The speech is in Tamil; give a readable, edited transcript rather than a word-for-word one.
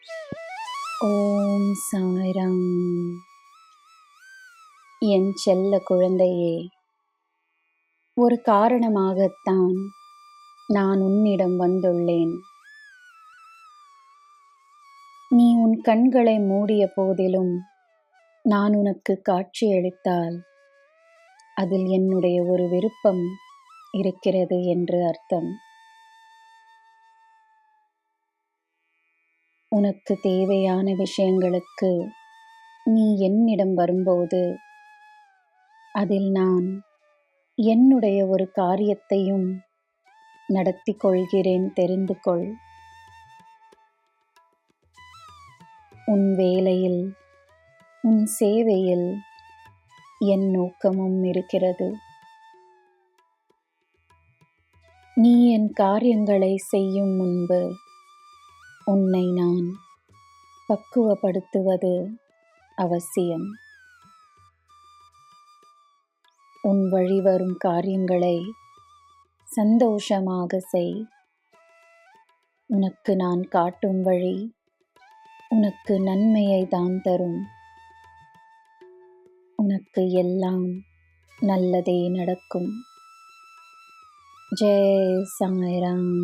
ஓம் சாய்ராம். என் செல்ல குழந்தையே, ஒரு காரணமாகத்தான் நான் உன்னிடம் வந்துள்ளேன். நீ உன் கண்களை மூடிய போதிலும் நான் உனக்கு காட்சியளித்தால் அதில் என்னுடைய ஒரு விருப்பம் இருக்கிறது என்று அர்த்தம். உனக்கு தேவையான விஷயங்களுக்கு நீ என்னிடம் வரும்போது அதில் நான் என்னுடைய ஒரு காரியத்தையும் நடத்தி கொள்கிறேன், தெரிந்து கொள். உன் வேலையில், உன் சேவையில் என் நோக்கமும் இருக்கிறது. நீ என் காரியங்களை செய்யும் முன்பு உன்னை நான் பக்குவப்படுத்துவது அவசியம். உன் வழிவரும் காரியங்களை சந்தோஷமாக செய். உனக்கு நான் காட்டும் வழி உனக்கு நன்மையை தான் தரும். உனக்கு எல்லாம் நல்லதே நடக்கும். ஜெய் சாய்ராம்.